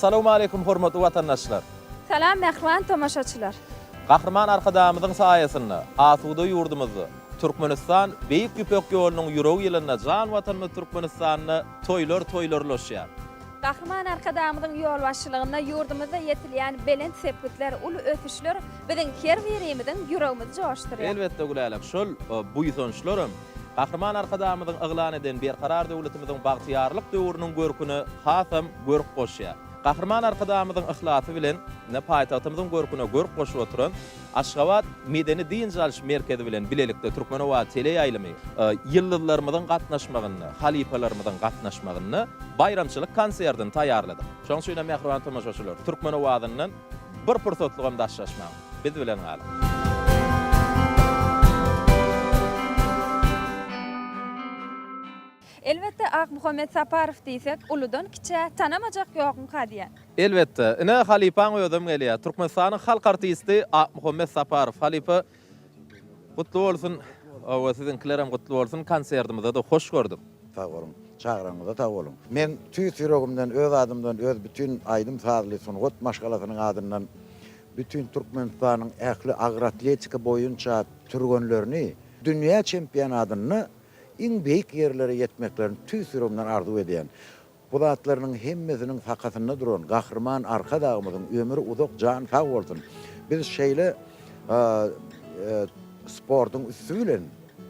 Assalamu alaykum hormatly watandaşlar. Salam mehriban tomaşaçylar. Gahrman arkadamyzyň saýasynda asuda ýurdumyzy Türkmenistan beýik ýüpek ýolunyň ýüregi ýylyna jan watanymyz Türkmenistanyny toýlar-toýlarlaşýar. Gahrman arkadamyzyň ýol başçylygyna ýurdumyzda ýetilýän belent sepgitler, uly ötüşler biziň her birimiziň ýüregimizi joşdurýar. Elbetde gülälek şol bu ýytonşlarym Gahrman arkadamyzyň yglan eden berkarar döwletimiziň bagtyarlyk döwrüniň görküni hasam görüp goşýar. Gahrman arkadamyzyň ihlasy bilen ne paýtagtymyzyň görküne görüp goşup oturan Aşgabat medeni din jalş merkezi bilen bilelikde Türkmenowa teleýaýlymy ýyllarymyzyň gatnaşmagyny, halipalarymyzyň gatnaşmagyny bayramçylyk konsertini taýýarladyk. Şoň üçin mehriban tomaşaçylar, Türkmenowadynyň bir pursatlygy daşlaşmak biz bilen galyk. Elbette Muhammed Saparov diýsek, uludan kiçe tanamajak ýokun kadiýan. Elbette. Ine halipaň öýdüm gelýär. Türkmenistanyň halk artisti Muhammed Saparov halipa gutly bolsun. O siziňkilerem gutly bolsun. Konsertimizde de hoş gördüm. Sağ olun. Çağıranıza sağ olun. Men tüýs ýüregimden, öz adymdan, öz bütün aýdym sazly Sungat maşgalasynyň adyndan bütün Türkmenistanyň ähli agratletika boýunça türgenlerini dünýä çempionatyny iň beýik ýerlere ýetmeklerini tüýs ýüregimden arzu edýän. Bu zatlarynyň hemmesiniň fakatynda duran Gahrman arkadagymyzyň ömüri uzak jan sag bolsun. Biz şeýle sportyň üstü bilen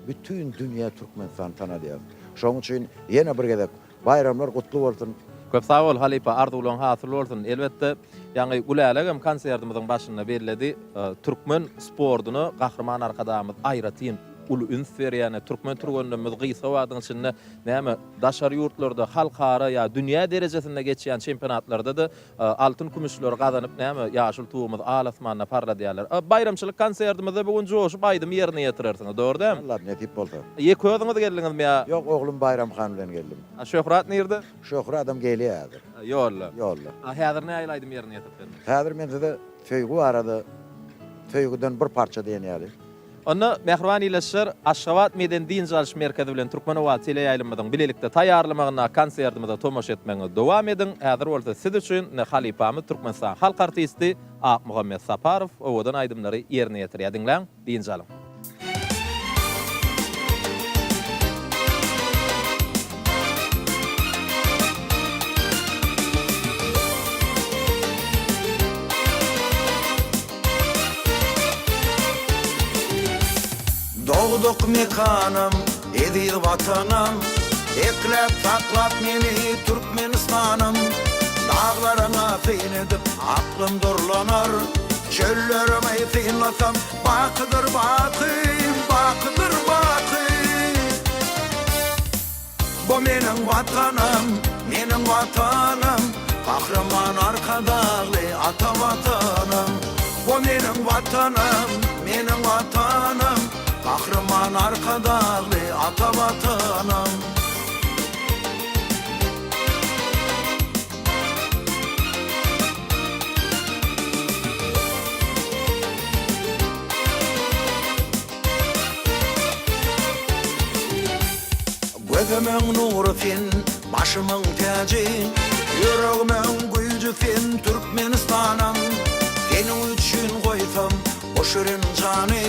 bütün dünýä Türkmenistany tanadýar. Şoň üçin ýene bir gezek bayramlar gutly bolsun. Köp sag bol halipa arzuwlaryň hasyl bolsun. Elbetde ýa-ni ulälegem konsertimizin başynda berildi. Türkmen sportyny Gahrman arkadamyz aýratyn ulu ünsferiyane Türkmen türgenlerimiz gysa wadyň içinde näme daşary ýurtlarda halkara ýa dünýä derejesinde geçýän çempionatlarda da altyn kümüşler gazanyp näme ýaşyl tuwumyz alasmanda parladýarlar. Bayramçylyk konsertimizde bugün joşup aýdym ýerine ýetirersiňiz, dogry dämi? Allah netip bolsa. Ýek özüňiz geldiňizmi ýa? Ýok, oglum Bayramxan bilen geldim. Şöhrat nerede? Şöhrat adam gelýär. Ýolla. Ýolla. Häzir näme aýlaydym ýerine ýetirdim? Häzir men size söýgü barada söýgüden bir parça diýenýäli. Onda mehriban ileşler Aşgabat medeni din jalş merkezi bilen Türkmenowa teleýaýlymyzyň bilelikde taýýarlamagyna konsertimizde tomaş etmeňe dowam edin. Häzir bolsa siz üçin halipamy Türkmenistan halk artisti Muhammed Saparov owadan aýdymlary ýerine ýetirýärdiňler. Din jalym. Doğduk mekanım, edir vatanım, eklep saklap meni Türkmenistanım. Dağlarına fin edip aklım durlanar, çöllerime finlasam bakıdır bakım, bakıdır bakım. Bu menin vatanım, kahraman arkadağlı ata vatanım. Bu menin vatanım, kahraman arkadağlı ata vatanım. Gözümün nuru fin, başımın tacı, yüreğimin gücü fin Türkmenistanım. Senin üçün koysam boşurun canı,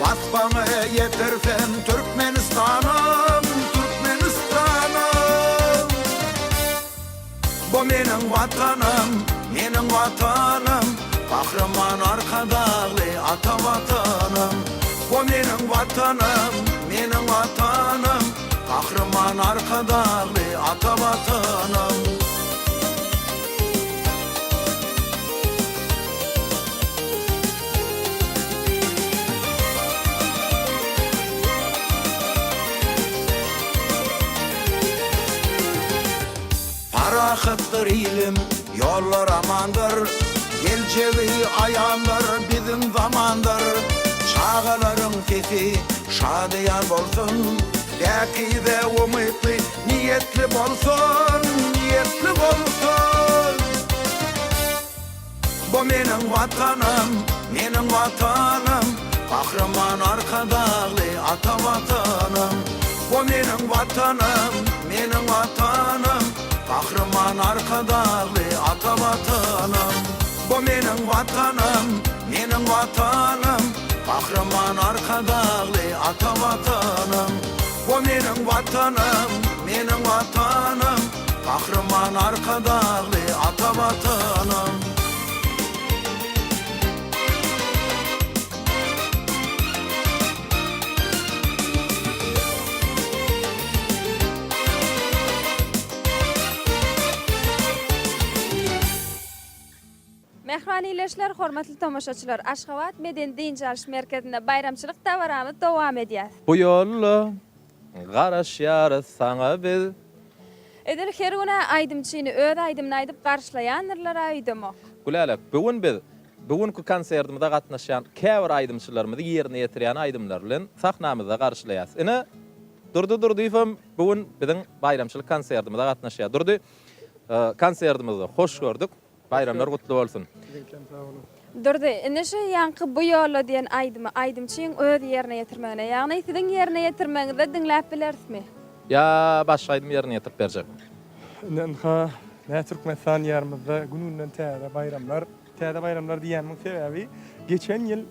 vatbana yetersen Türkmenistanım, Türkmenistanım. Bu menin vatanım, kahraman arkadağlı ata vatanım. Bu menin vatanım, kahraman arkadağlı ata vatanım. Parahatdır ilim, yollar amandır, gelcevi ayandır bizim zamandır. Çağaların sesi şadiyar bolsun, belki de umutlu niyetli bolsun, niyetli bolsun. Bu menin vatanım, kahraman arkadağlı ata vatanım. Bu menin vatanım, kahraman Kahraman arkadagly ata vatanım. Bu menin vatanım, menin vatanım. Kahraman arkadagly ata vatanım. Bu menin vatanım, menin vatanım. Kahraman arkadagly ata vatanım. Mehman iyileşler, hormatly tomoşaçylar. Aşgabat Meden Din Jaryş Merkezinde bayramçylyk dawaramy dowam edýär. Bu ýolly garaşýar saňa biz. Edil her güne aýdymçyny öz aýdymyny aýdyp garşlaýanlar aýdymok. Gülälek, bugün biz bugünkü konsertimizde gatnaşan käbir aýdymçylarymyzy ýerine ýetirýän aýdymlar bilen sahnamyzda garşlaýas. Ine durdy ifem bugün biziň bayramçylyk konsertimizde gatnaşýar. Durdy konsertimizi hoş gördük. Bayramlar gutlu bolsun. Durdy, neşe ýanky bu ýolla diýen aýdymçyň öz ýerine ýetirmegine, ýagny siziň ýerine ýetirmeňizde diňläp bilersmi? Ya baş aýdym ýerine ýetip berjek. Nanha ne Türkmenistan ýermizde gününden täze bayramlar diýeniň sebäbi geçen ýyl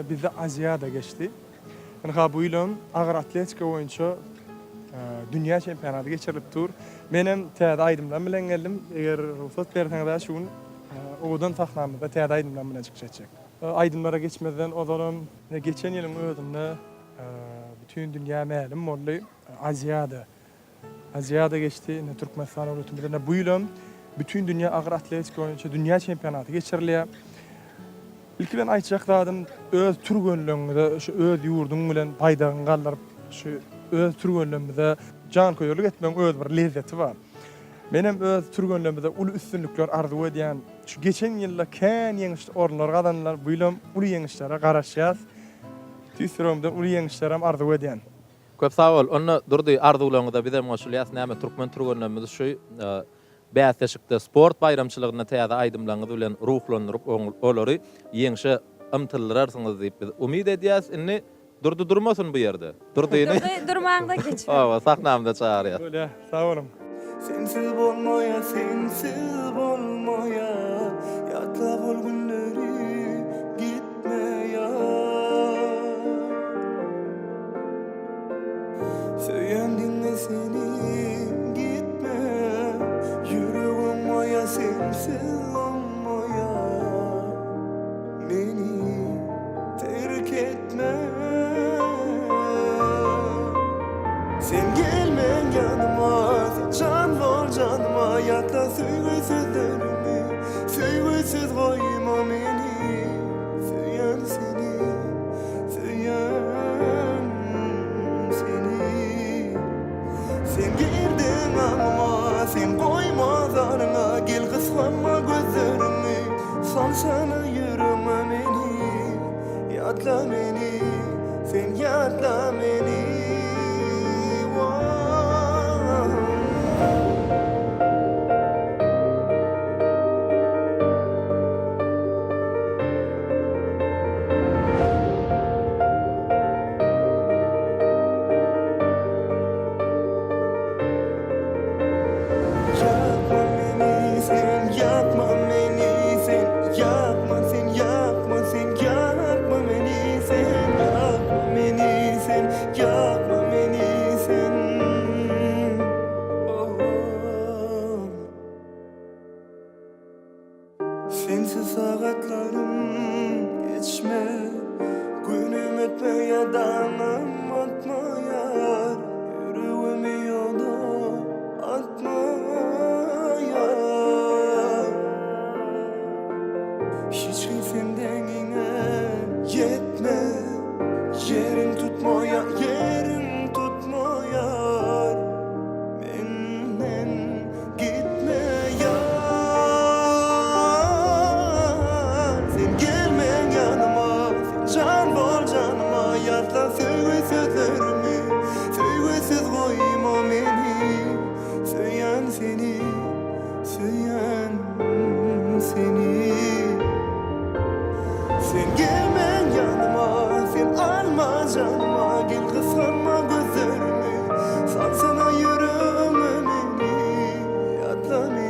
bizde Aziýada geçdi. Nanha bu ýyl agyr atletika boýunça dünya çempionaty geçirilip dur. Menem täze aýdymdan bilen geldim. Eger ruhsat berseňiz şuň odan sahnamyzda täze aýdymdan bilen çykjak. Aýdymlara geçmeden odaram geçen ýylyň özünde bütün dünya mälim boldy. Aziýada geçti. Ne Türkmenistan öwrütümde bu ýyl bütün dünya agyr atletika boýunça dünya çempionaty geçirilýär. İlki ben aýtjak dadym öz türgönlüğünde şu öz ýurdum bilen paýdagyny galdyryp şu öz türgönlüğümde can koýarlyk etmeň öz bir lezzeti bar. Menem öz türgönlüğümde uly üstünlikler arzu edýän şu geçen ýylda kän ýeňiş orunlar gadanlar bu ýyl uly ýeňişlere garaşýar. Tüýsürümden uly ýeňişlere arzu edýän. Köp sağ ol. Onu durdy arzuwlaryňyzda bizem goşulýas näme türkmen türgönlerimiz şu bäsleşikde sport bayramçylygyna täze aýdymlaryňyz bilen ruhlandyryp olary ýeňişe ymtyldyrarsynız diýip biz umyd edýäs. Inni durdy durmasyn bu ýerde. Durdyny. Durmaňda geçip. Awa sahnamda çağırýar. Öyle, sağ olun. Sensiz bolmoya, sensiz bolmoya, yatlap ol günleri gitme ya. Söýendiňe seni gitme, yüregim moya, sensiz olmoya, meni terk etme. Sen gelmen yanıma, sen can bol canıma, yatla söýgüsizlerimi, söýgüsiz goýma meni, söýen seni, söýen seni. Sen girdin anıma, sen goýma zaryna, gel kıskanma gözlerimi, salsana yüreğime meni, yatla meni, sen yatla meni. Sensiz sagatlarım geçme, günüm ötmeye damım atmayar, yüreğimi yola atmayar. Hiç kimsenden yine yetme, yerim tutmaya, yerim tutmayar, benden gitme ya. Can bol canıma, yatla söýgüsizlerimi, söýgüsiz goýma meni, söýen seni, söýen seni. Sen gelmen yanıma, sen alma canıma, gel kıskanma gözlerimi, salsana yüreğime meni, yatla meni.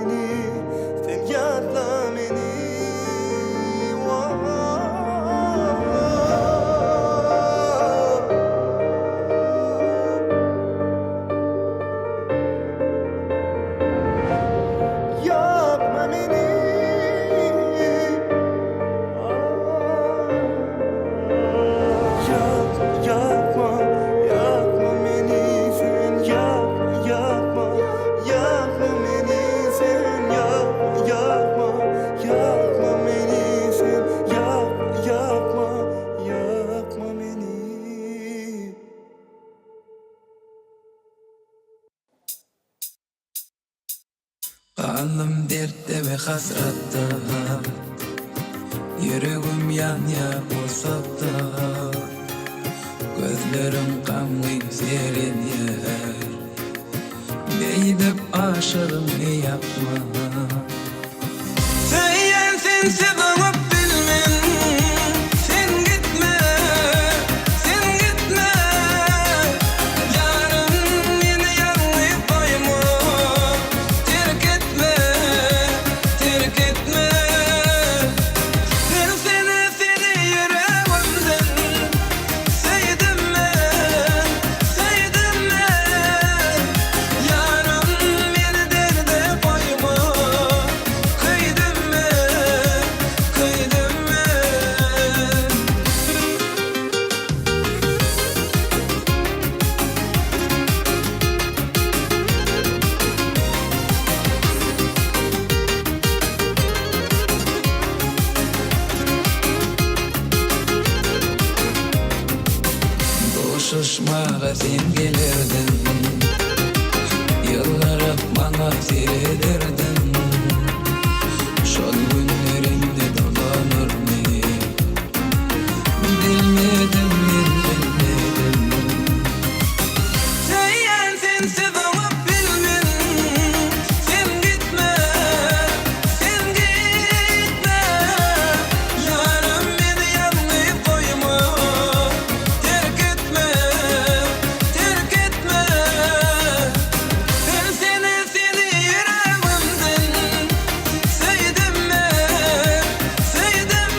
hasratta yüreğim yanya olsakta gözlerim kanlı serin yer neydip aşığımı yapma sen sevip bilmen sen gitme yarın yine yanıp koyma terk etme ben seni yüreğimden sevdim yarın beni derde koyma kıydım Şuşmağa sen gelirdin yıllara bana seyrederdin şol günlerinde dolanır mı bilmedim sen sevip bilmen sen gitme yarın beni yanıp koyma terk etme ben seni yüreğimden sevdim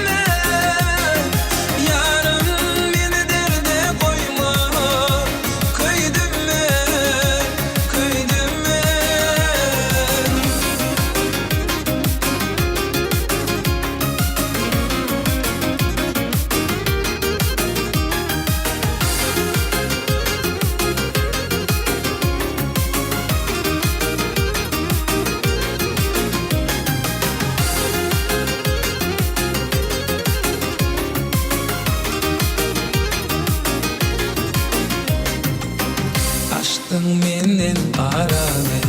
yarın beni derde koyma kıydım açtın menden aranı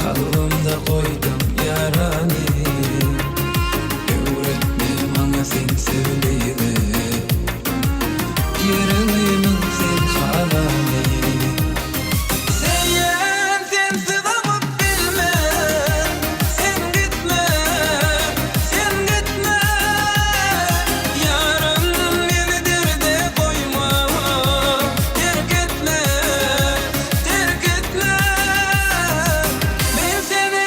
kalbimde koydum yaranı öğretme bana sen sevdiğini yüreğimin sen kalanı sen sevip bilme sen gitme yarın beni derde koyma terk etme ben seni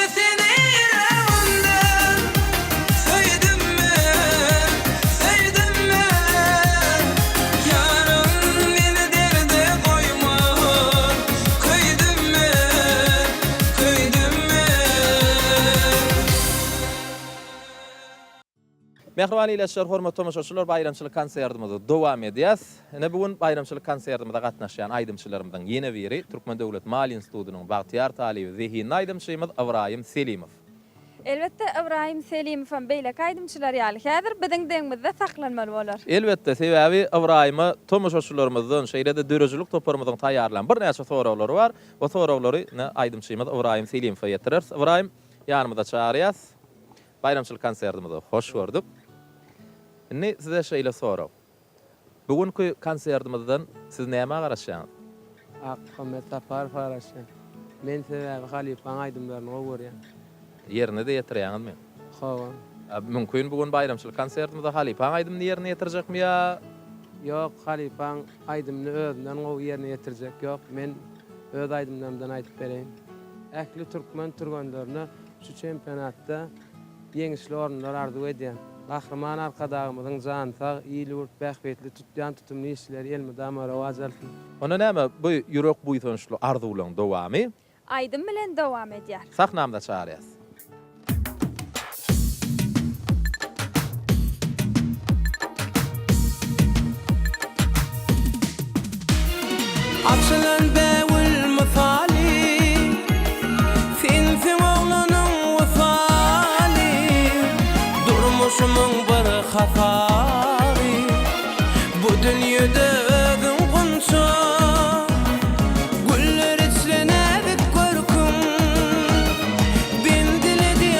yüreğimden sevdim yarın beni derde koyma kıydım Mehriban ýa-da hormat tomoşaçylar, bayramçylyk konsertimizi dowam edýäs. Ene bugün bayramçylyk konsertimizde gatnaşýan aýdymçylarymyzdan ýene biri Türkmen Döwlet Mal Institutynyň bagtyar talibi Zehin aýdymçymyz Ibrahim Selimow. Elbette Ibrahim Selimow beýle aýdymçylar ýaly häzir biziň deňimizde saklanmaly bolar. Elbette sebäbi Ibrahimy tomoşaçylarymyzdan şeýle-de dörejilik toparymyzyň taýýarlanan bir näçe soraglary bar. Bu soraglary aýdymçymyz Ibrahim Selimow ýetirer. Ibrahim ýanymyzda çağırýas. Bayramçylyk konsertimize hoş gördük. Ne size şeýle soraw. Bugünkü konsertimizden siz näme garaşýaňyz? Ahmet Safar Faraşan. Men sebäbi Halipaň aýdymlaryny gowurýan. Yerine de ýetirýäňizmi? Hawa. Mümkin bugün bayramçylyk konsertimizde Halipaň aýdymny ýerine ýetirjekmi ýa? Ýok, Halipaň aýdymny özünden gowy ýerine ýetirjek. Ýok, men öz aýdymlarymdan aýdyp bereýin. Ähli türkmen türgenlerini şu çempionatda ýeňişli orunlar arzuw edýän. Gahrman arkadagymyzyň janysa ýyly bähbetli tutýan tutumly işleri elmi damara wazalsyn. Ona näme bu ýürek buýtançly arzuwlaryň dowamy? Aýdym bilen dowam edýär. Sahnamda çağırýas. Açılan bewil mefali Fin oğlanın vefali Durmuşumun bir hatari Bu dünyada özün kunsa Güller içlenedik korkum Ben diledi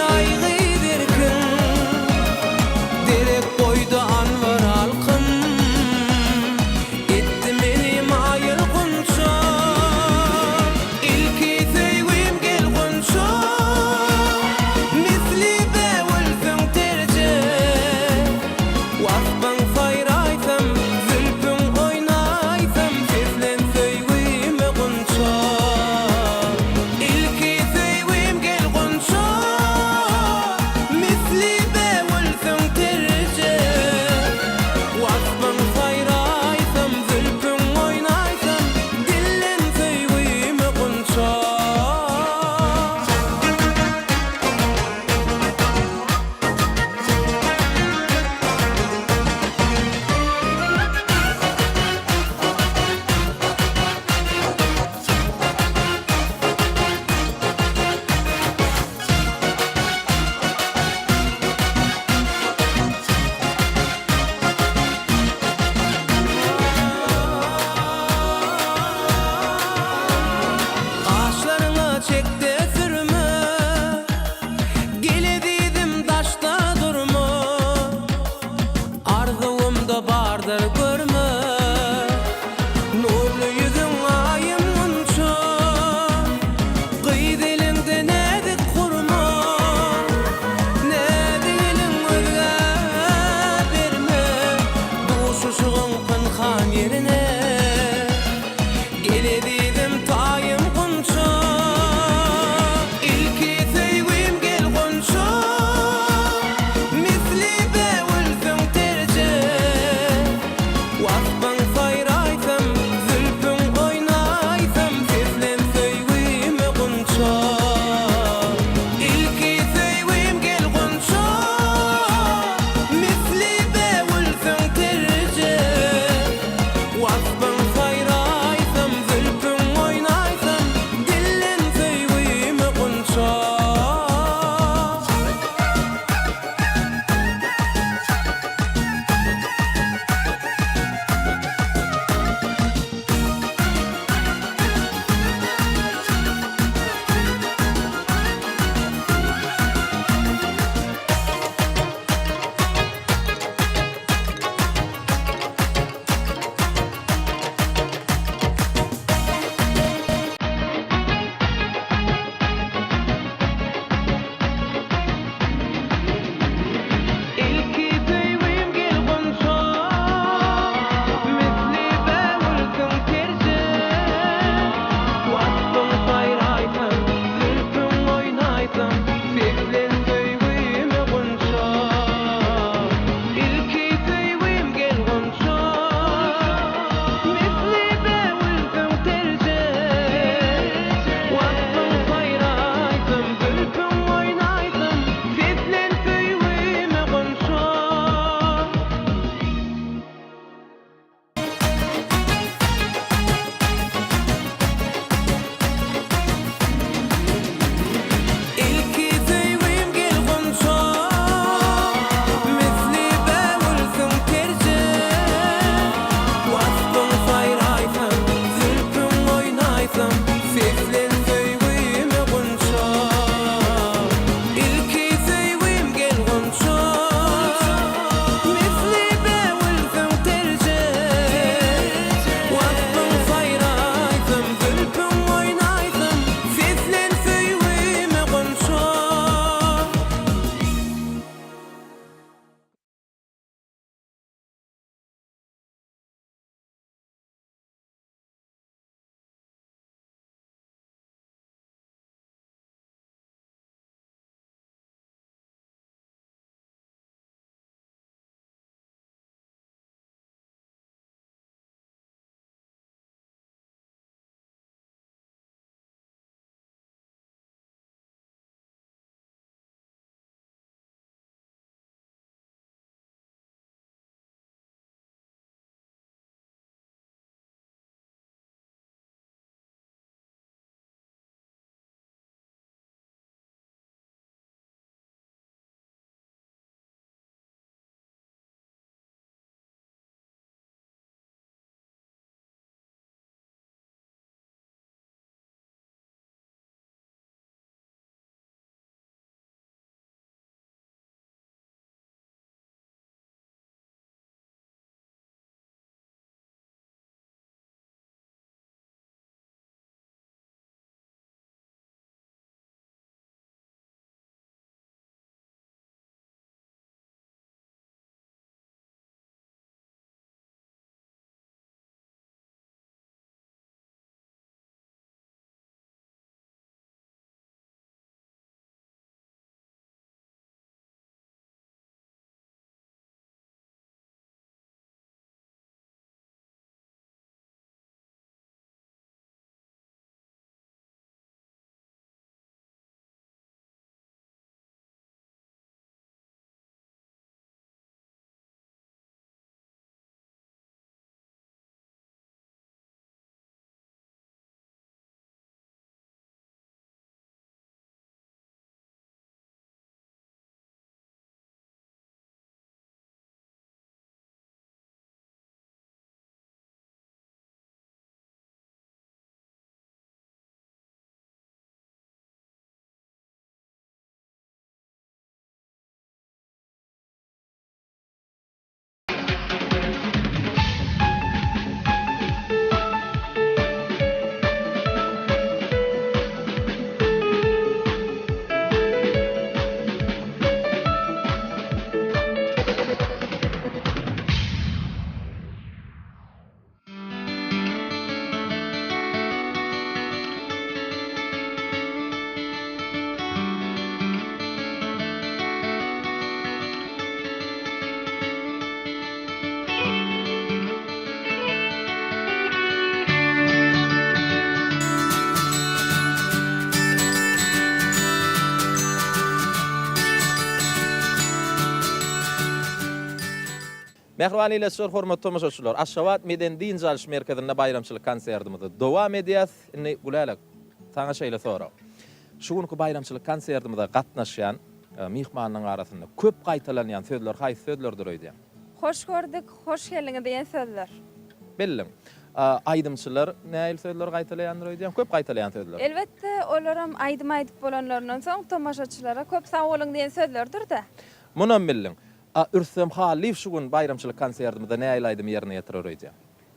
Mehriban ýylyşlar, hormatly tomoşaçylar, Aşgabat Meden Din Jalyş Merkezinde bayramçylyk konsertimizi dowam edýäs. Indi gulälek saňa şeýle soraw. Şu günki bayramçylyk konsertimizde gatnaşýan mihmanyň arasynda köp gaýtalanýan sözler haýsy sözlerdir öýdä? Hoş gördük, hoş geldin diýen sözler. Bellim. Aýdymçylar näil sözler gaýtalaýandyr öýdä? Köp gaýtalaýan sözler. Elbetde olaram aýdym aýdyp bolanlaryndan soň tomoşaçylara köp sag bolun diýen sözlerdir-de. Munam bilin. Ürsem halif şu gün bayramçylyk konsertimizde näil aýdym ýerine ýetirer öýdä?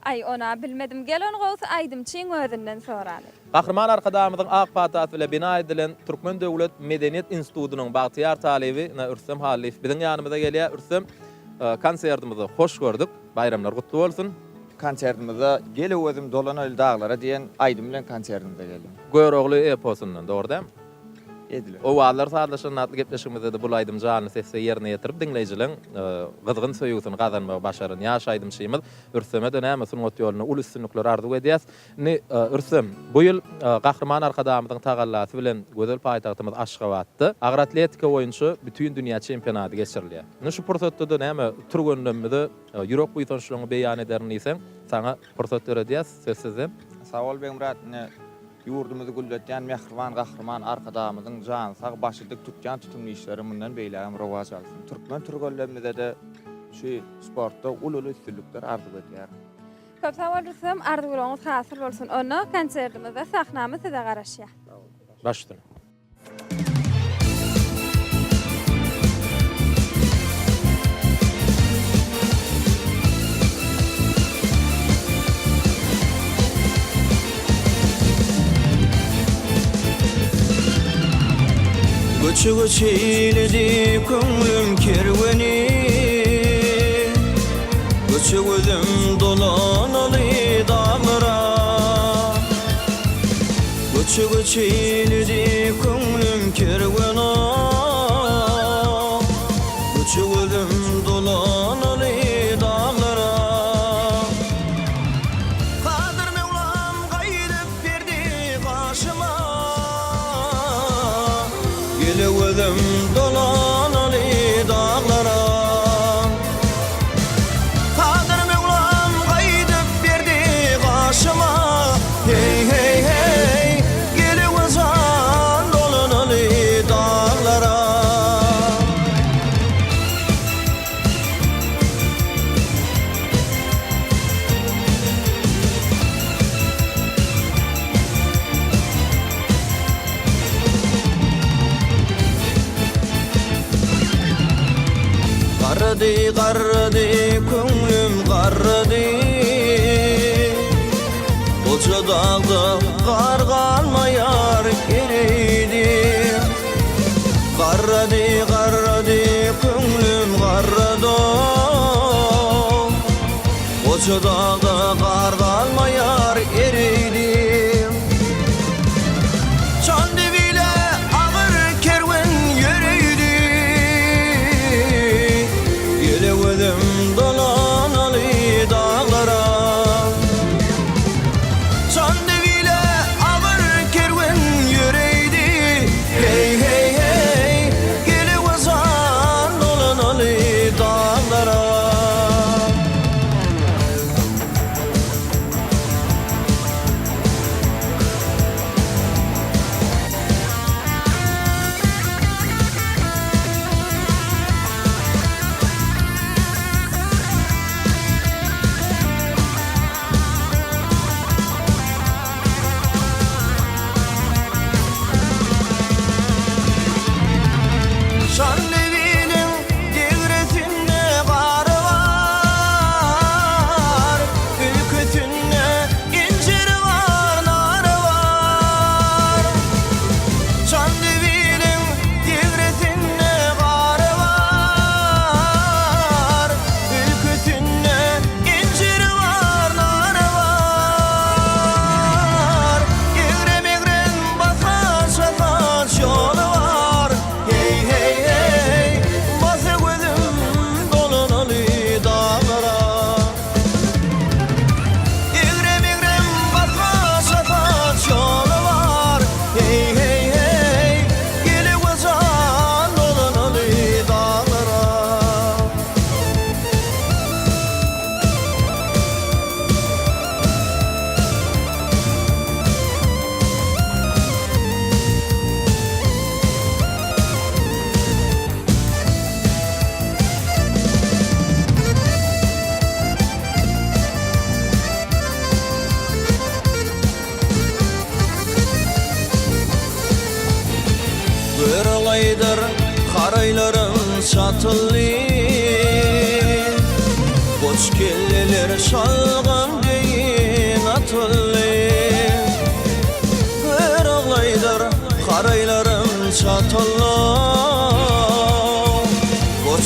Ay ona bilmedim. Gel onu gowsa aýdymçyň özünden soraly. Gahrman arkadamyzyň ak patat bilen bina edilen Türkmen Döwlet Medeniýet Institutynyň bagtyar talebi Ürsem halif biziň ýanymyza gelýär. Ürsem konsertimizi hoş gördük. Bayramlar gutly bolsun. Konsertimizde gele özüm dolanaly dağlara diýen aýdym bilen konsertimizde geldim. Göýrogly eposundan, dogry dämi? Ediler. O wagtlar sadlaşan natly gepleşigimizde de bul aýdym jany sesse ýerine ýetirip diňleýijileň gyzgyn söýgüsini gazanmagy başaryn ýaş aýdymçyýymyz Ürseme dönäme sungat ýoluna ul üstünlikler arzuw edýäs. Ürsem, bu ýyl gahrman arkadamyzyň tagallasy bilen gözel paýtagtymyz Aşgabatda agyr atletika boýunça bütün dünýä çempionaty geçirilýär. Şu pursatda da näme turgundymyzy ýürek buýtançylygyny beýan ederini isen saňa pursat berýäs sözsizem. Sag ol beňrat, ýurdumuzy gulletýän mehriban gahrman arkadamyzyň jan sag başydyk tutýan tutumly işleri mundan beýlägem rowaj alsyn. Türkmen türgöllerimizde de şu sportda ulul üstünlikler arzuw edýär. Köp sag bolsam arzuwlaryňyz hasyl bolsun. Onu konsertimizde sahnamy size garaşýar. Başdyň. Göçü çeyledi köngülüm kerveni Göçü gözüm dolanaly dağlara Göçü çeyledi köngülüm kerveni Göçü gözüm dolanaly dağlara Kadir Mevlam gaýdyp berdi başyma Gele gözüm dolanaly dağlara Kadir Mevlam gaýdyp berdi başyma Hey hey hey Gele gözüm dolanaly dağlara Garrady köngülüm garrady Oça dağda gar galmaýar ereydi Garrady köngülüm garrady Oça dağda gar galmaýar ereydi Çandy bile agyr kerwen ýöreydi Gele gözüm dolanaly dağlara Çandy bile agyr kerwen ýöreydi Hey hey hey Gele gözüm dolanaly dağlara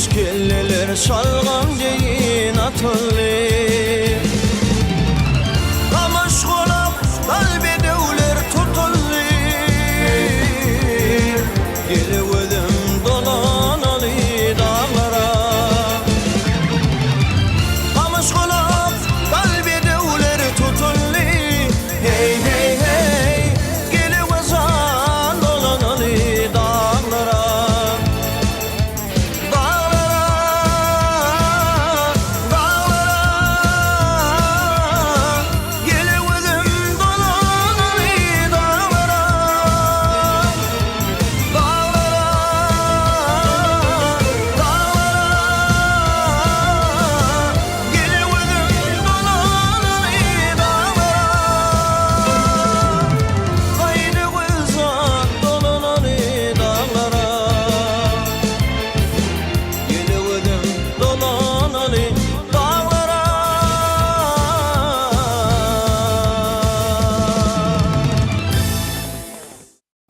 kelleler çalgan deyin atıllı Kamış kolap kalbedevler tutullu Gelivedim dolanalı dağlara Kamış kolap kalbedevler tutullu Hey hey hey Gelivezan dolanalı dağlara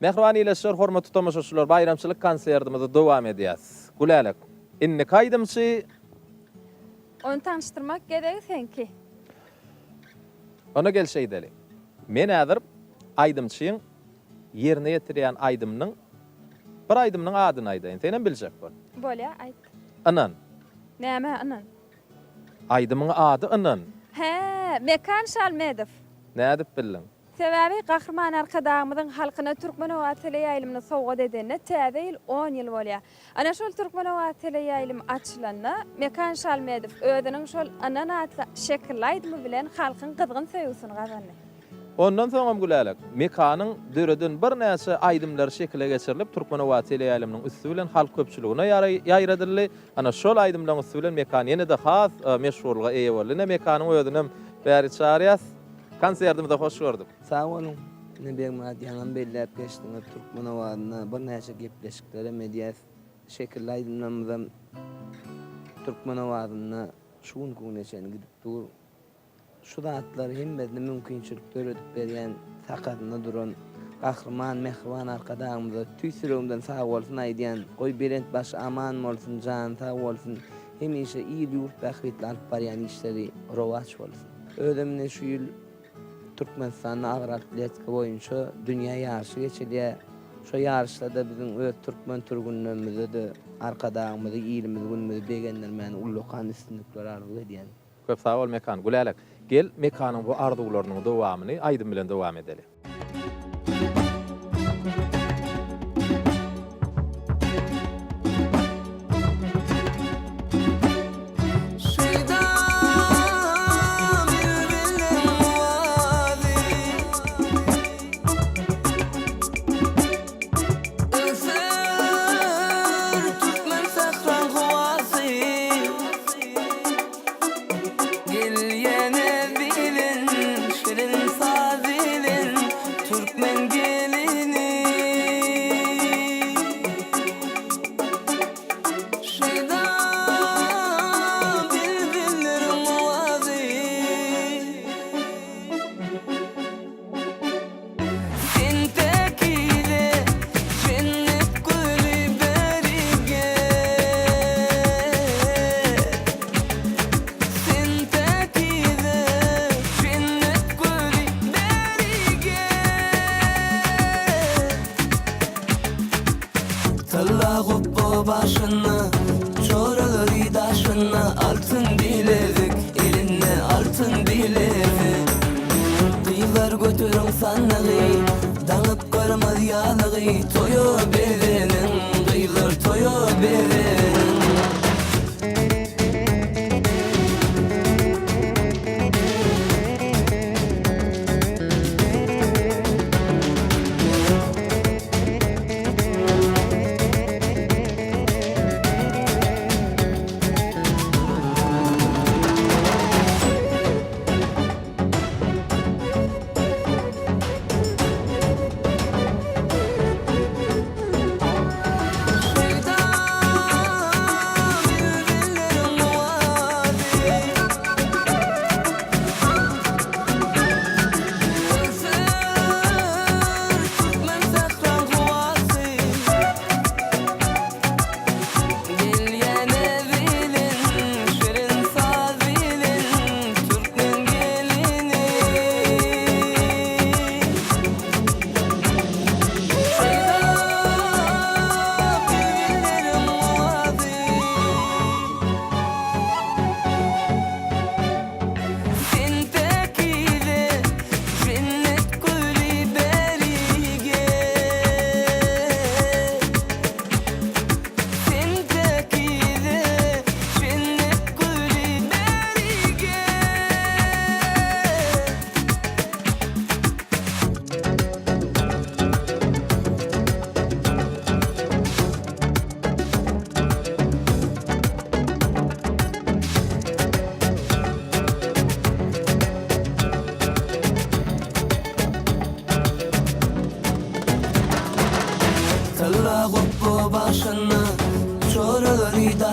Mehriban ileşler, hormatly tomoşaçylar, bayramçylyk konsertimizi dowam edýäs. Gülälek. Inni kaýdymçy? Onu tanıştırmak gerek senki. Ona gelşeýdeli. Men häzir aýdymçyň ýerine ýetirýän aýdymnyň bir aýdymnyň adyny aýdaýyn. Senem biljek bol. Bolýa, aýt. Anan. Näme anan? Aýdymyň ady Anan. He, Mekan Şalmedow. Nädip bildin? Sebebi Kahraman arkadaşımızın halkına Türkmenova tele yayılımını sowgat edenne täze ýyl 10 ýyl bolýar. Ana şol Türkmenova tele ýaýylym açylanda Mekan Şalmedow özüniň şol anan atly şekil aýdymy bilen halkyň gyzgyn söýgüsini gazandy. Ondan soňam gülälek. Mekanyň döredin bir näçe aýdymlar şekile geçirilip Türkmenova tele ýaýylymynyň üstü bilen halk köpçüligine ýaýradyldy. Ana şol aýdymlaryň üstü bilen Mekan ýene-de has meşhurlyga eýe boldy. Ne Mekanyň özünem bäri çaryas. Konsertimizde hoş gördüm. Sağ olun. Ne beýmät ýaňam belläp geçdiňiz Türkmenowadyna bir näçe gepleşikleri mediýas şekil aýdymlarymyzdan Türkmenowadyna şuň güneşen gidip dur. Şu zatlar hemmetine mümkinçilikler ödüp berýän sakatyna duran Kahraman mehriban arkadaşymyza tüýsürümden sağ bolsun aýdýan, goý berent baş aman bolsun, jan sağ bolsun. Hemişe iýi ýurt bähwetli alyp barýan işleri rowaç bolsun. Özümne şu ýyl Türkmenistan'ın ağır atletika boyunca dünya yarışı geçilýär. Şu yarışda da bizim öz Türkmen turgunlarımızda da arkadaşımızda iyilimiz, günümüzü beğendirmeyen ullukan üstünlükler arzu edýän. Köp sağ ol Mekan. Gülälek. Gel Mekanyň bu arzuwlarynyň dowamyny aýdym bilen dowam edelim. başını, çoraları daşını, altın bilezik eline, altın bilezik. Kıyılar götürün sanlığı, dağıp karmaz yağlığı, toyu berenin, kıyılar toyu berenin.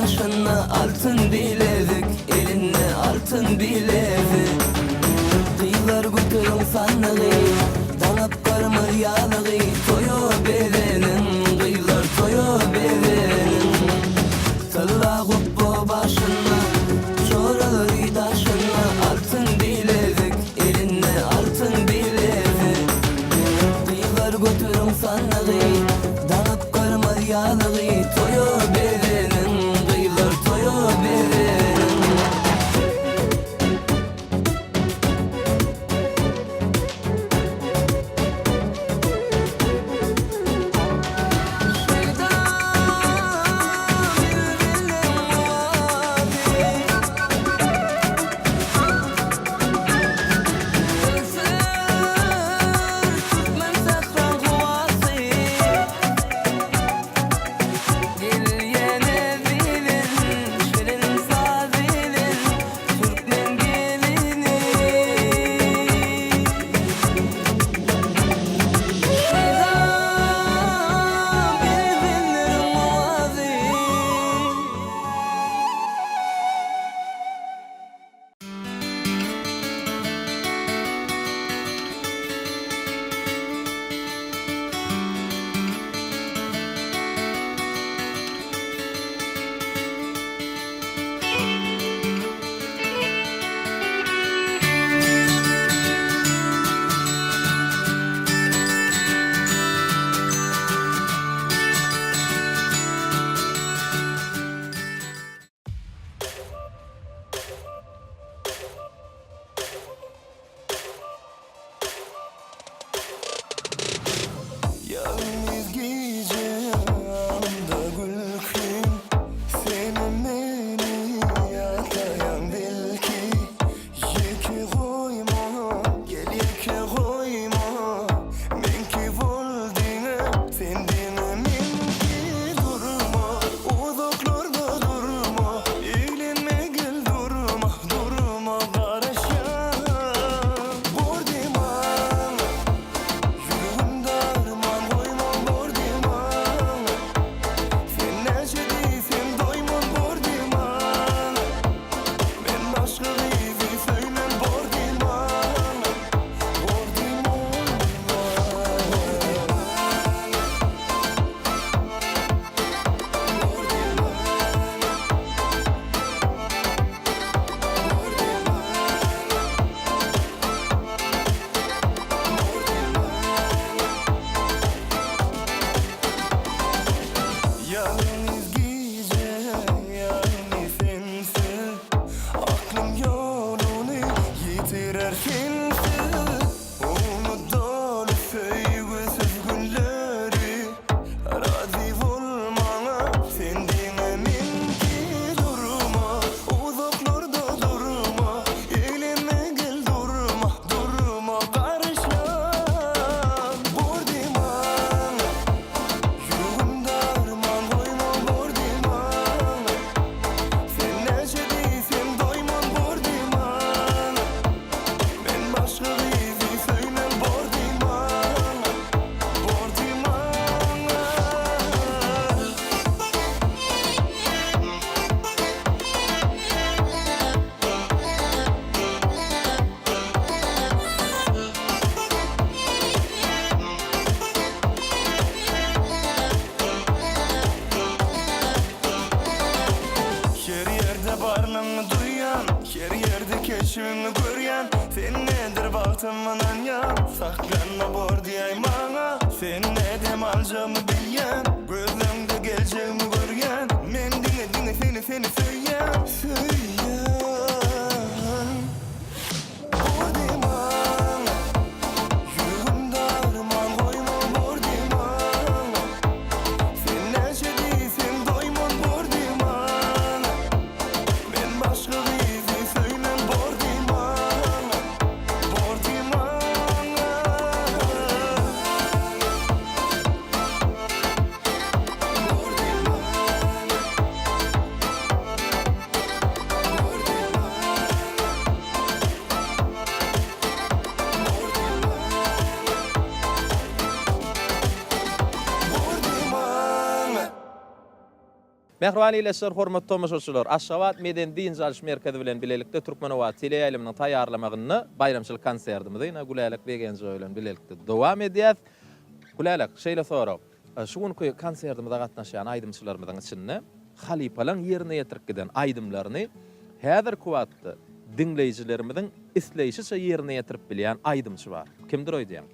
başına altın bilezik, eline altın bilezik. Kıyılar götürün sanlığı, dalap karmar yağlığı, toyo bedenin, kıyılar toyo bedenin. Talla kuppo başına, çoraları taşına, altın bilezik, eline altın bilezik. Kıyılar götürün sanlığı, dalap karmar yağlığı, toyo bedenin, kıyılar toyo bedenin. Yalnız gece yanımda gülkün, senin beni yatayan bil ki. Yeke koyma, gel yeke koyma, men ki voldine, sen dine min ki durma. Uzaklarda durma, eğlenme gel durma, durma karışa. Bordima, yüreğim darman koymam bordima. Sen neşediysen doymam bordima. Men başka bir söylem bordima. Bordima. Yalnız gece, yalnız sensiz, aklım yolunu yitirer sensiz. Umut dolu sevgisiz günleri, razı olmana sen dinemin ki durma. Uzaklarda durma, eğlenme gel durma, durma karışma. Bordima, yüreğim darman koymam bordima. Sen neşediysen doymam bordima. Men başka bir söylem bordima. Bordima. Her yerde varlığını duyan, her yerde keşfini göryen. Sen nedir baktımın yan, saklanma bordiyay bana. Sen ne dem alacağımı bilyen, gözümde geleceğimi göryen. Men dine seni söyleyen, söyleyen. Bordima, yüreğim darman koymam bordima. Sen neşediysen doymam bordima. Men başka bir söylem bordima. Bordima. Bordima. Mehriban ileşler, hormatly tomaşaçylar, Aşgabat Meden Din Jalyş Merkezi bilen bilelikde Türkmenowat teleýaýlymynyň taýýarlamagyny baýramçylyk konsertimizi ýa Gulaýlak begenji bilen bilelikde dowam edýär. Gulaýlak, şeýle sorap, şu günki konsertimizde gatnaşýan aýdymçylarymyzyň içinde halipalaň ýerine ýetirip giden aýdymlaryny häzirki wagtda dinleýijilerimiziň isleýişiçe ýerine ýetirip bilýän aýdymçy bar. Kimdir o diýen?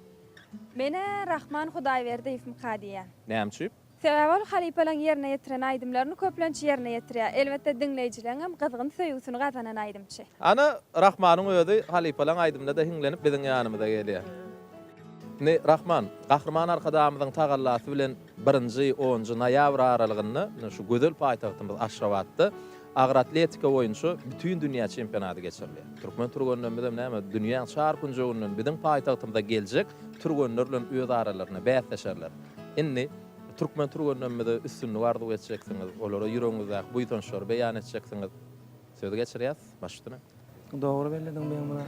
Mene Rahman Hudaýberdiýew mukadiýan. Näme? Sebäbi ol halipalaň ýerine ýetiren aýdymlaryny köplençi ýerine ýetirýär. Elbetde dinleýijileň hem gyzgyn söýgüsini gazanan aýdymçy. Ana Rahmanyň özi halipalaň aýdymda da hiňlenip biziň ýanymyza gelýär. Ne Rahman, gahrman arkadamyzyň tagallasy bilen 1-nji 10-njy noýabr aralygyny şu gözel paýtagtymyz Aşgabatda agyr atletika oýunçy bütün dünýä çempionaty geçirilýär. Türkmen turgönlerinden bilen näme dünýäň çarkynjygynyň biziň paýtagtymyza geljek turgönler bilen öz aralaryna bäsleşerler. Inni Türkmen turgönlerimizde üstünlüğü vardı geçeceksiniz. Olara yüreğinizde bu ýetenşleri beýan etjeksiniz. Söýde geçirýäs, başladymy? Dogry belledim ben buna.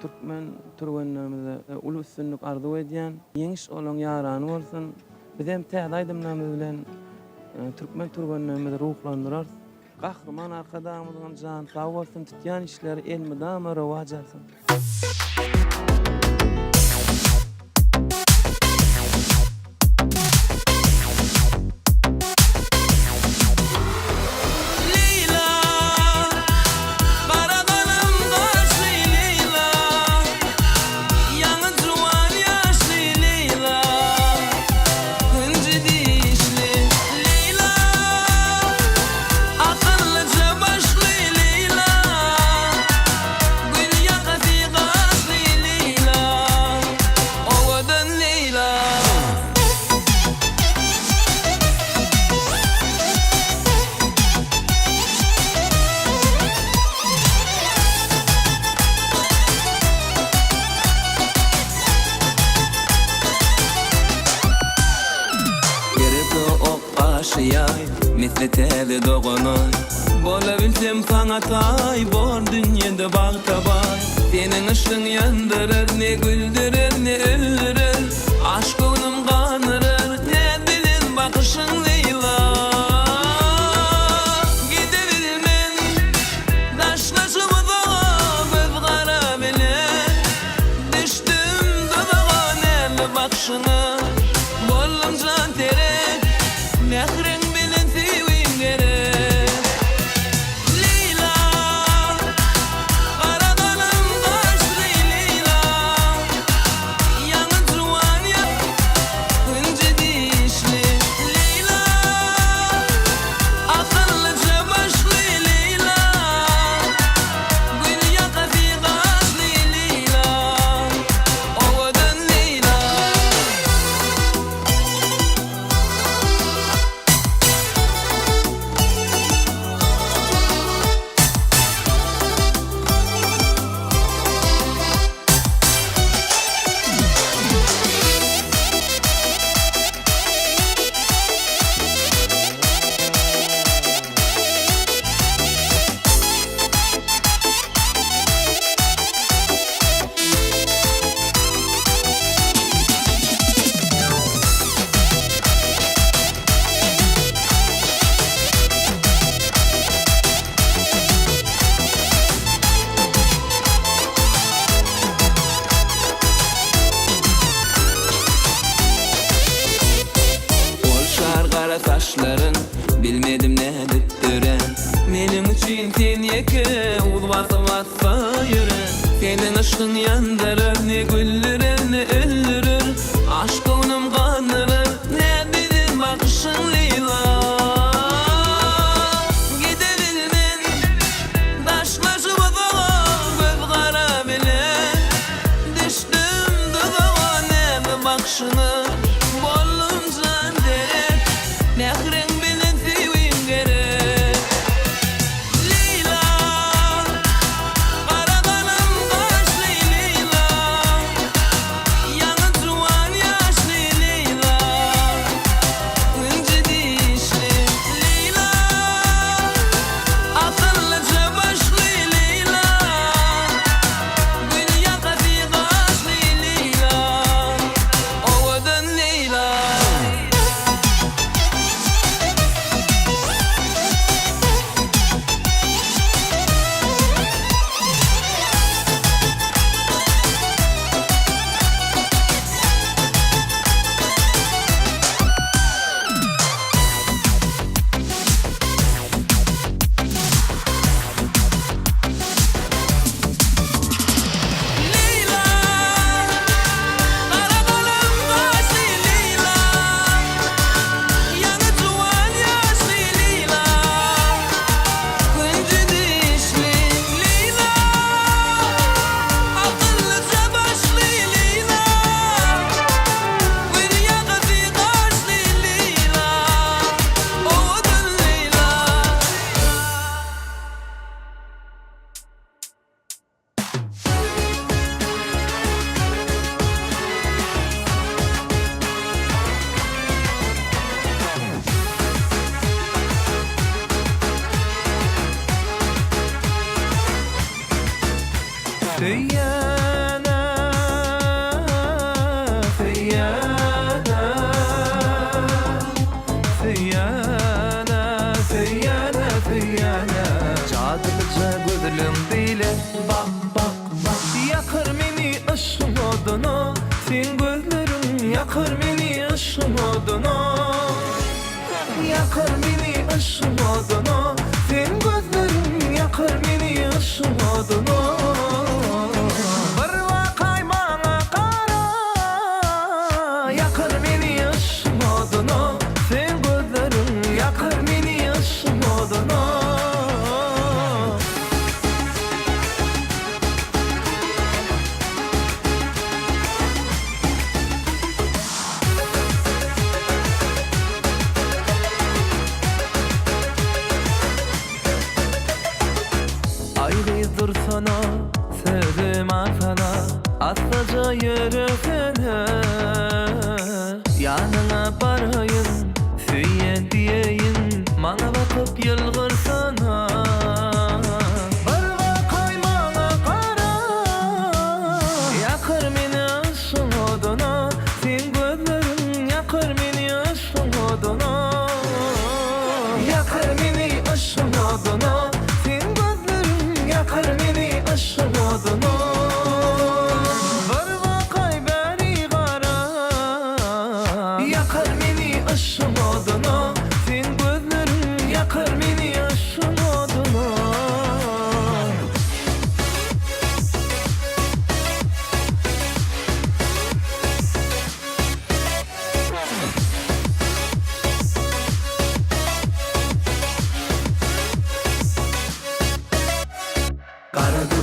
Türkmen turgönlerimizde ulu üstünlük arzu edýän, ýeňiş olan ýarany bolsun. Biz hem täze aýdymlarymyz bilen Türkmen turgönlerimizi ruhlandyrar. Gahrman arkadamyzyň jan sag bolsun, tutýan işleri elmydama rowaj alsyn. Misli teli doğanay Bola bilsem sana tay Bor dünyada bağta bay Senin ışığın yandırır Ne güldürür ne öldürür Aşk önüm kanırır Ne dilin bakışın Leyla Gidebilmen Daşlaşımıza Göz kara bilen Düştüm dadağa Nerli bakışını Bollum can terek Mehrin taşların bilmedim ne düttüren Menim üçün sen yeke ulvatı vatsa yürün Senin aşkın yandırır ne güldürür ne öldürür Aşk önüm kanırır ne bilin bakışın Leyla Gidebilmen taşlaşımıza göz kara bilen Düştüm dudağa ne bakışını Bollum can derek Mehrin bilen sevim gerek Leyla Karadanım kaşlı Leyla Süyyana, süyyana, süyyana, süyyana, süyyana. Cadıkça gözlüm dile bak bak bak. Yakır meni aşkın oduna, sen gözlerin yakır meni aşkın oduna. Yakır meni aşkın oduna, sen gözlerin yakır meni aşkın oduna. Barva kaymana kara, yakır meni aşkın oduna, sen gözlerin yakır meni aşkın oduna. Dursana, sevdim sana, atlaca yürüsene. Yanına barayın, süyen diyeyin, bana bakıp yılgırsana. Barva kaymana kara, yakır beni aşkın oduna, sen gözlerin yakır beni aşkın oduna. Yakır beni aşkın oduna, yakır meni aşkın oduna. Barva kayberi gara, yakır meni aşkın oduna, sen gözlerin yakır meni aşkın oduna. Karadı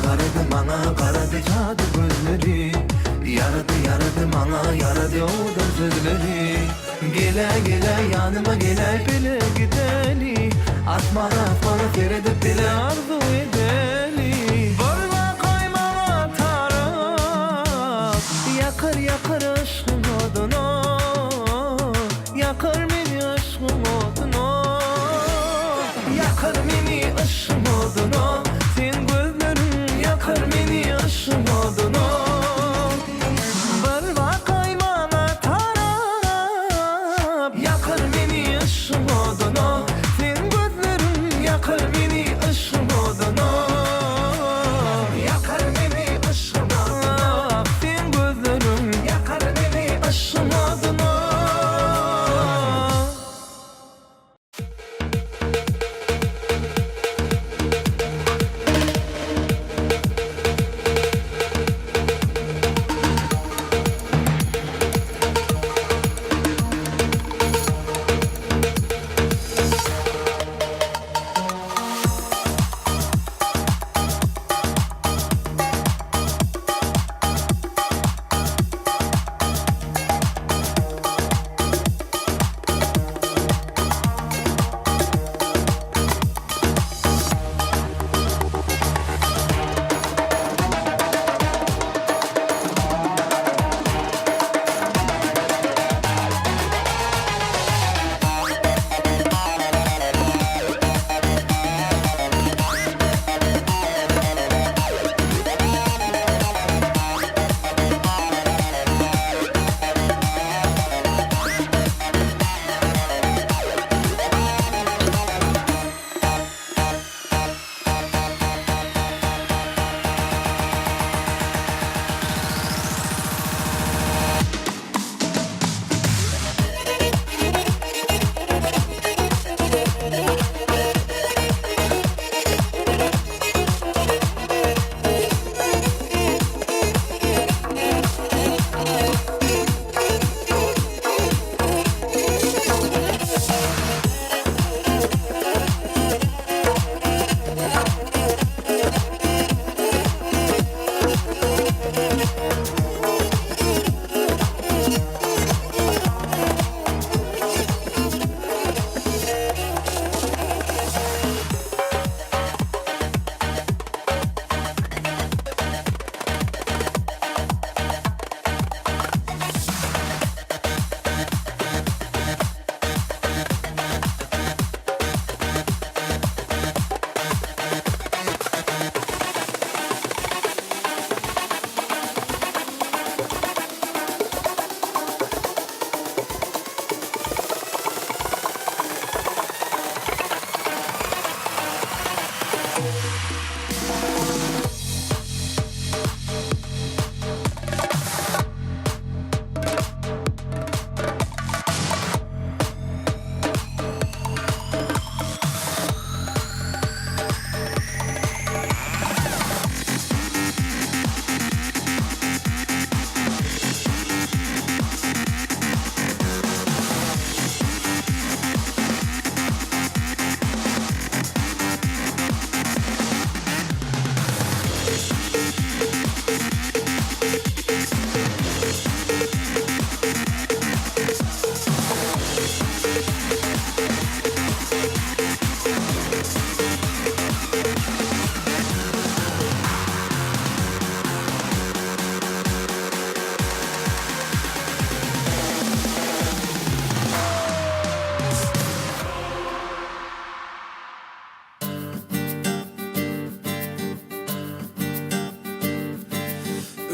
bana karadı cadı gözleri. Yaradı bana yaradı o da sözleri. Gele yanıma gele bile gideli. Atmana seyredip bile arzu edeli. Barva kaymana taraf, yakır aşkın oduna. Yakır beni aşkın oduna. Yakır beni aşkın oduna, sen gözlerin yakır beni aşkın oduna. Barva kaymana taraf, yakır beni aşkın oduna, sen gözlerin yakır beni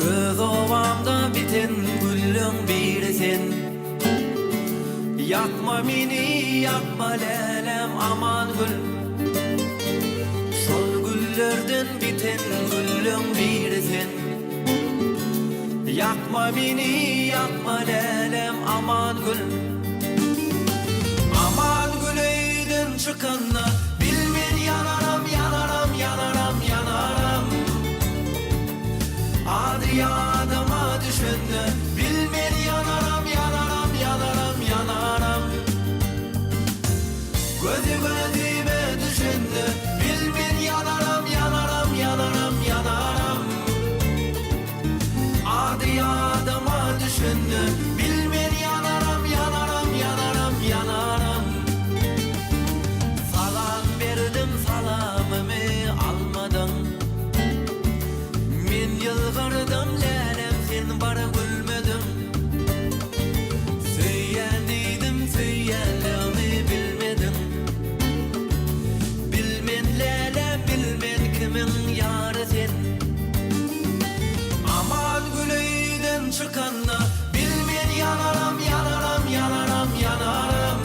Öz ovamda biten güllüň biri sen. Yakma meni, yakma lelem aman gül. Şol güllerden biten güllüň biri sen. Yakma meni, yakma lelem aman gül. Aman güleyden çıkanna bilmen yanaram, yanaram, yanaram, yanaram. Adı yadıma düşündü bilmen yanaram, yanaram, yanaram, yanaram. Gözü gözüme düşündü bilmen yanaram, yanaram, yanaram, yanaram. Adı yadıma düşündü bilmen yanaram, yanaram, yanaram, yanaram. Salam verdim salamımı almadın. Min yılgırdım lelem sen bara gülmedin. Söyendiydim söyelimi bilmedin. Bilmen lelem bilmen kimin yarı sen. Aman güleyden çıkanna bilmen yanaram, yanaram, yanaram, yanaram.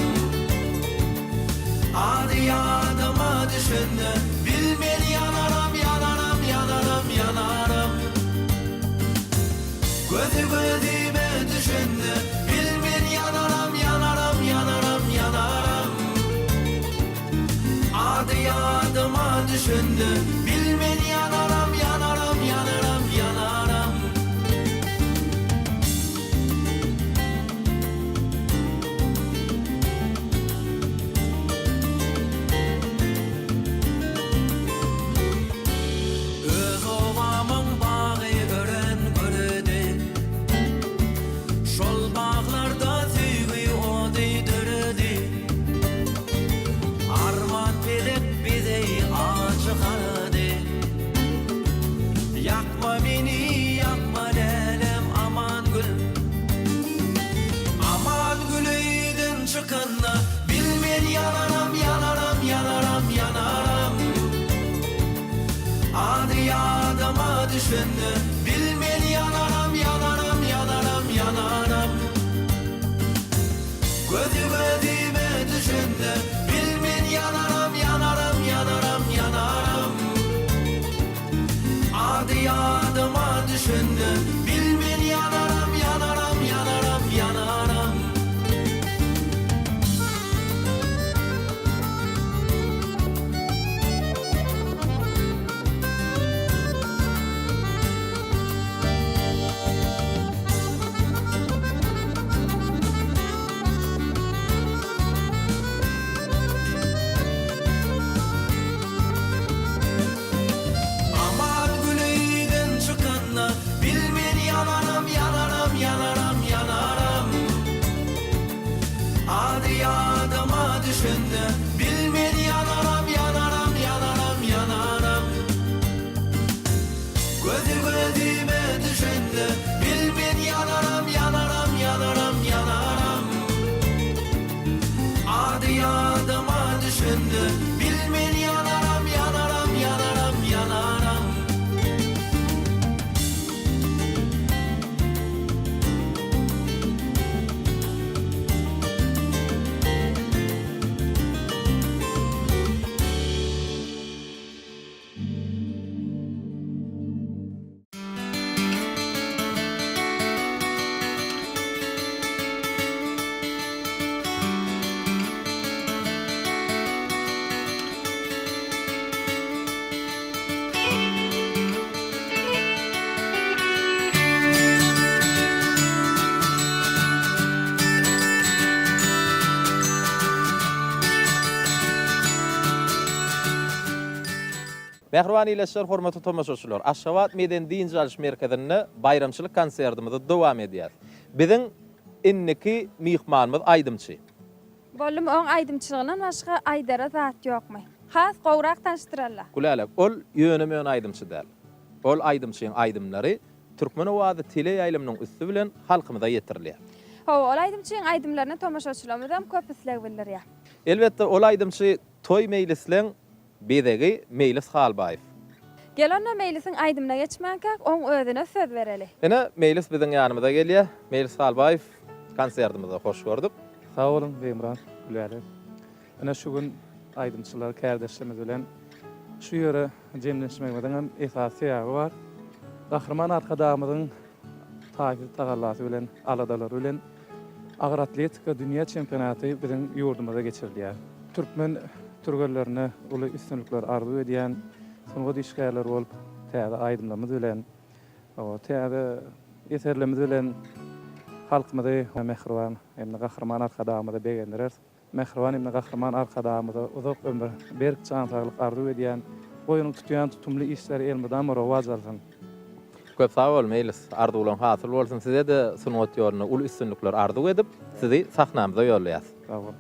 Adı yadıma düşündü bilmen yanaram, yanaram, yanaram, yanaram. Gözü gözüme düşündü bilmen yanaram, yanaram, yanaram, yanaram. Adı yadıma düşündü bilmen yanaram, yanaram, yanaram, yanaram. Öz ovamın bağı ören göredi. Şol bağlarda süýgi ody döredi. Arman pelek bize açıqady. Yakma meni, yakma lelem aman gül. Aman güleyden çıkanna bilmen yanaram, yanaram, yanaram, yanaram. Adı yadıma düşündü bilmen yanaram, yanaram, yanaram, yanaram. Gözü gözüme düşündü bilmen yanaram, yanaram, yanaram, yanaram. Adı yadıma düşündü bilmen yanaram, yanaram, yanaram, yanaram. Aman güleyden çıkanna bilmen yanaram, yanaram, yanaram, yanaram. Adı yadıma düşündü bilmen yanaram, yanaram, yanaram, yanaram. Gözü gözüme düşündü bilmen yanaram, yanaram, yanaram, yanaram. Adı yadıma düşündü bilmen yanaram, yanaram, yanaram, yanaram. Mehriban ileşler, hormatly tomaşaçylar. Aşgabat Meden Din Jalyş Merkezinde bayramçylyk konsertimizi dowam edýär. Biziň inniki mihmanymyz aýdymçy. Bollum oň aýdymçylygynyň başga aýdara zat ýokmy? Has gowrak taşdyrarlar. Kulala, ol ýönemen aýdymçy däl. Ol aýdymçyň aýdymlary türkmen owazy tele ýaýlymynyň üstü bilen halkymyza ýetirilýär. Ol aýdymçyň aýdymlaryny tomaşaçylarymyzam köp isleg bildirýär. Elbetde ol aýdymçy toy mejlisleň bedegi Mejlis Halbaýew. Gelonna meylisin aydymına geçmänkak, oň özüne söz bereli. Ene Meylis biziň ýanymyza gelýär. Meylis Kalbyň konsertimizde hoş gördük. Sağ olun Bemran, Gülali. Ana şu gün aydımçılar, kardeşlerimiz bilen şu yöre cemleşmekmeden hem esasy ýagy bar. Gahrman arkadamyzyň takip tagallasy bilen, aladalary bilen Agar atletika dünya çempionaty biziň ýurdumyza geçirilýär. Türkmen türgellerine uly üstünlikler arzu edýän Sungat işgärleri bolup, täze aydymlarymyz bilen, o täze eserlerimiz bilen halkymyzy mehriban, hem gahrman arkadamyza begendirer. Mehriban hem gahrman arkadamyza uzak ömür berk çansalyk arzu edýän, boýuny tutýan tutumly işleri elmeden rowaj alsyn. Köp sağ ol Meylis. Arzuwlaryň hasyl bolsun. Size de Sungat ýoluny uly üstünlikler arzu edip, sizi sahnamyza ýollaýas. Sağ olun.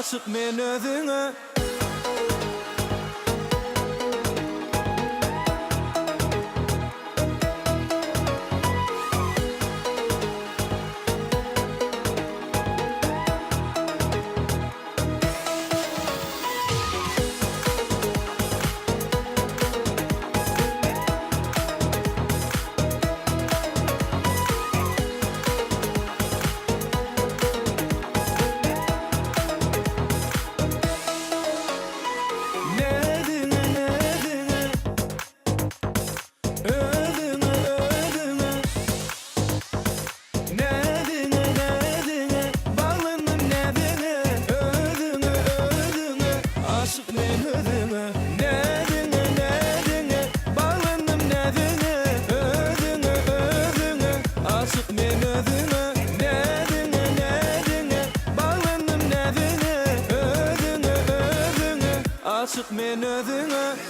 Aşık men özüňe aşık men özüňe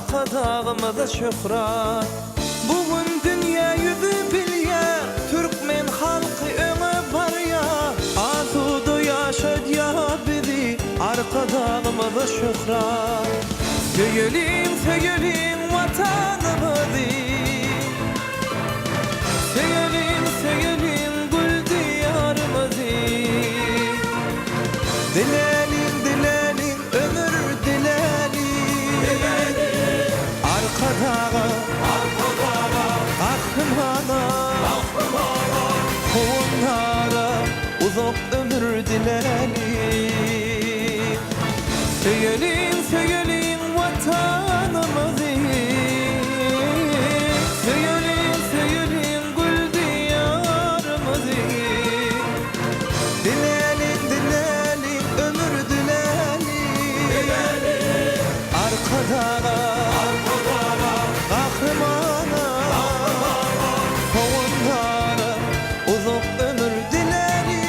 arka dağımıza şöhret. Bugün dünya yüzü bilye, Türkmen halkı öňe barya. Azuda yaşad ya bizi, arka dağımıza şöhret. Söýelim, söýelim vatanymyzy. Söýelim, söýelim gül diyarymyzy. Dilelim, dilelim ömür dilelim. Arka dağa, kahramana, onlara uzak ömür dilelim. Söýelim, söýelim vatanymyzy. Söýelim, söýelim gül diyarymyzy. Dilelim, dilelim ömür dilelim. Arka dağa, kahramana, onlara uzak ömür dilerim.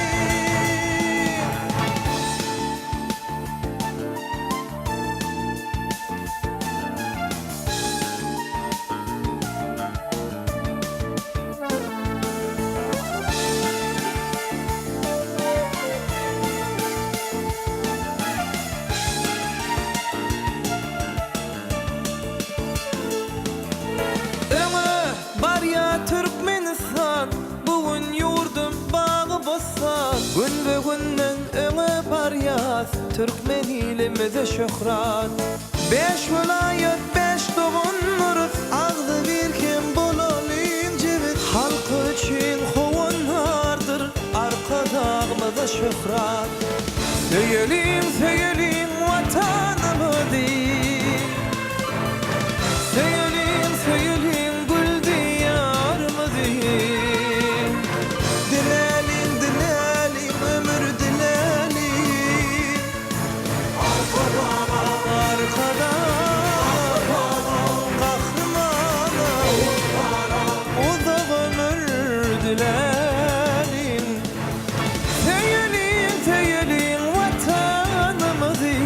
Öňe bar ya Türkmenistan, bugün yurdum bağı bossan. Gün ve günden öňe bar ya Türkmen ilimize şöhret. 5 vilayet, 5 doğun nuruz, ağzı bir kim bolalım cevit. Halkı için hovanlardır, arka dağımıza şöhret. Söýelim, söýelim vatanymyzy. Söýelim, söýelim gül diyarymyzy. Dilelim, dilelim ömür dilelim. Arkada, kahramana, uzak ömür dilelim. Söýelim, söýelim vatanymyzy.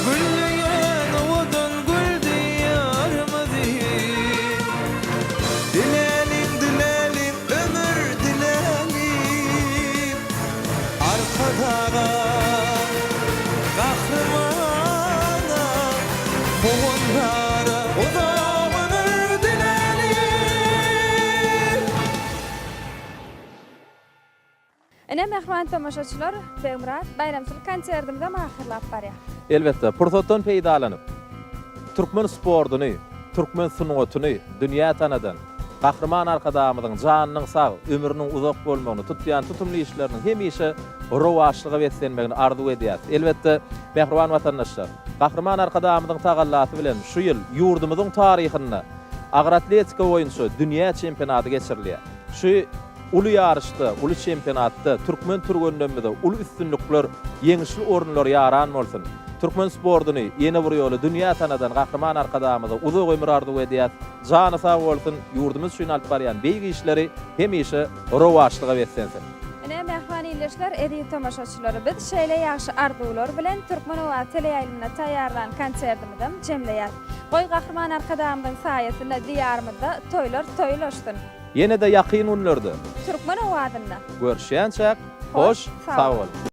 Güllüýän odan gül diyarymyzy. Dilelim, dilelim ömür dilelim. Arka dağa, kahramana, onlara uzak ömür dilelim. Ene mehman tamaşaçylar, Beýmurat bayramçylyk konsertimde mahirlap barýar. Elbette, pursatdan peýdalanyp türkmen sporduny, türkmen sungatyny dünýä tanadan, kahraman arkadamyzyň janynyň sag, ömrüniň uzak bolmagyny tutýan tutumly işleriniň hemişe rowaşlyga wetsenmegini arzu edýär. Elbette, mehriban watandaşlar, kahraman arkadamyzyň tagallasy bilen şu ýyl ýurdumyzyň taryhyna agratletika oýunçy dünýä çempionaty geçirilýär. Şu ulu yarışda, ulu çempionatda Türkmen türgönlemide ulu üstünlükler, yeňişli orunlar yaran bolsun. Türkmen sporduny ýene bir ýoly dünýä tanadan kahraman arkadamyza uzak ömür arzu edýär. Jany sag bolsun, ýurdumyz üçin alyp barýan beýgi işleri hemişe rowaşlyga wetsensin. Ene mehman ýerleşler, edi tamaşaçylary, biz şeýle ýaşy arzuwlar bilen Türkmen owa teleýaýlyna taýýarlan konsertimizde jemleýär. Goý kahraman arkadamyzyň saýasynda diýarymyzda toýlar toýlaşdyn. Ýene de ýakyn günlerde Türkmen owadyna görüşýänçek, hoş, sag bol.